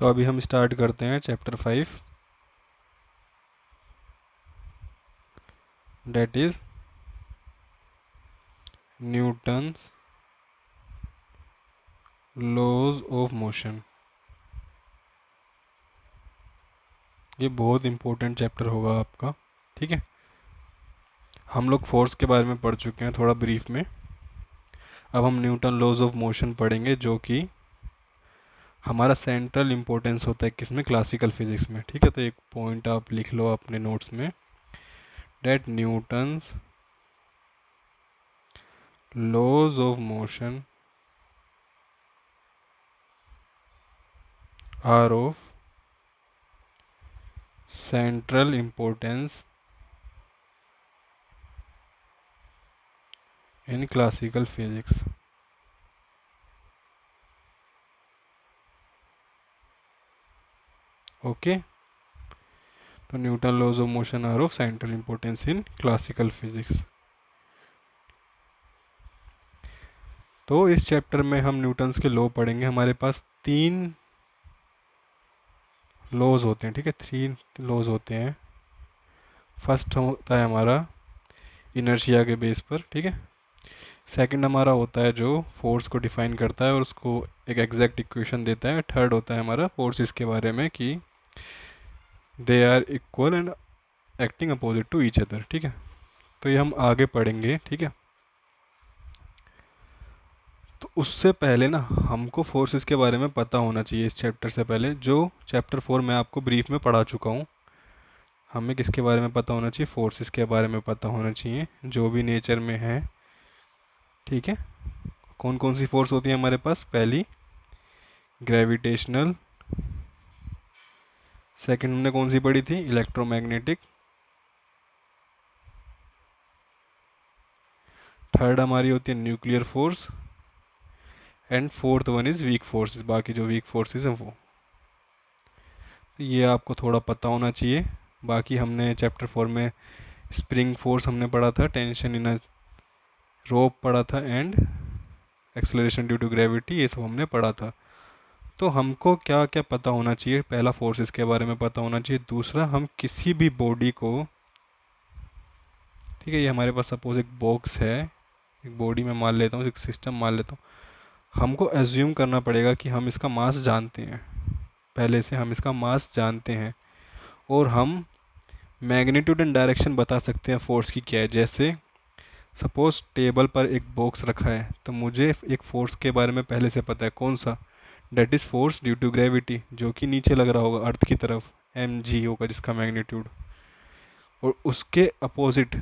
तो अभी हम स्टार्ट करते हैं chapter 5, that is Newton's laws of motion. ये बहुत इम्पोर्टेंट चैप्टर होगा आपका, ठीक है। हम लोग फोर्स के बारे में पढ़ चुके हैं थोड़ा ब्रीफ में। अब हम न्यूटन लॉज ऑफ मोशन पढ़ेंगे, जो कि हमारा सेंट्रल इम्पोर्टेंस होता है किसमें, क्लासिकल फिजिक्स में, ठीक है। तो एक पॉइंट आप लिख लो अपने नोट्स में, that Newton's laws of motion are of central importance in classical physics. Okay, तो Newton laws of motion are of central importance in classical physics. तो इस चैप्टर में हम न्यूटन्स के लॉ पढ़ेंगे। हमारे पास 3 लॉज होते हैं, ठीक है, 3 लॉज होते हैं। फर्स्ट होता है हमारा इनर्शिया के बेस पर, ठीक है। सेकंड हमारा होता है जो फोर्स को डिफाइन करता है और उसको एक एग्जैक्ट इक्वेशन देता है। थर्ड होता है हमारा फोर्सेस के बारे में कि they are equal and acting opposite to each other, ठीक है। तो ये हम आगे पढ़ेंगे, ठीक है। तो उससे पहले ना हमको फोर्सेस के बारे में पता होना चाहिए। इस चैप्टर से पहले जो चैप्टर 4 मैं आपको ब्रीफ में पढ़ा चुका हूँ, हमें किसके बारे में पता होना चाहिए, फोर्सेस के बारे में पता होना चाहिए जो भी नेचर में है, ठीक है। कौन कौन सी फोर्स होती है हमारे पास, पहली ग्रेविटेशनल, सेकंड हमने कौन सी पढ़ी थी, इलेक्ट्रोमैग्नेटिक, थर्ड हमारी होती है nuclear force, and fourth one is weak forces. बाकी जो वीक फोर्सेस हैं वो, तो ये आपको थोड़ा पता होना चाहिए। बाकी हमने चैप्टर 4 में स्प्रिंग फोर्स हमने पढ़ा था, टेंशन इन अ रोप पढ़ा था, and acceleration due to gravity, ये सब हमने पढ़ा था। तो हमको क्या क्या पता होना चाहिए, पहला फोर्सेस के बारे में पता होना चाहिए। दूसरा, हम किसी भी बॉडी को, ठीक है, ये हमारे पास सपोज एक बॉक्स है, एक बॉडी में मान लेता हूँ, एक सिस्टम मान लेता हूँ। हमको एज्यूम करना पड़ेगा कि हम इसका मास जानते हैं, पहले से हम इसका मास जानते हैं, और हम मैग्नीट्यूड एंड डायरेक्शन बता सकते हैं फोर्स की क्या है। जैसे सपोज टेबल पर एक बॉक्स रखा है, तो मुझे एक फोर्स के बारे में पहले से पता है, कौन सा, that is force due to gravity, जो कि नीचे लग रहा होगा अर्थ की तरफ, mg होगा जिसका मैग्नीट्यूड। और उसके अपोजिट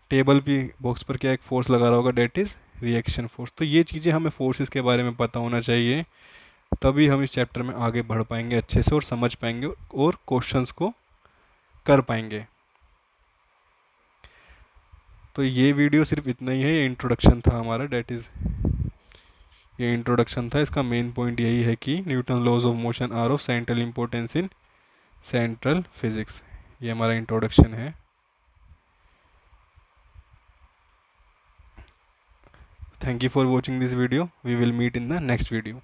टेबल पे बॉक्स पर क्या एक फोर्स लगा रहा होगा, डेट इज़ रिएक्शन फोर्स। तो ये चीज़ें हमें फोर्सेस के बारे में पता होना चाहिए, तभी हम इस चैप्टर में आगे बढ़ पाएंगे अच्छे से और समझ पाएंगे और क्वेश्चंस को कर पाएंगे। तो ये वीडियो सिर्फ इतना ही है, ये इंट्रोडक्शन था हमारा, डेट इज़, ये इंट्रोडक्शन था। इसका मेन पॉइंट यही है कि Newton laws of motion are of central importance in central physics. ये हमारा इंट्रोडक्शन है। Thank you for watching this video, we will meet in the next video.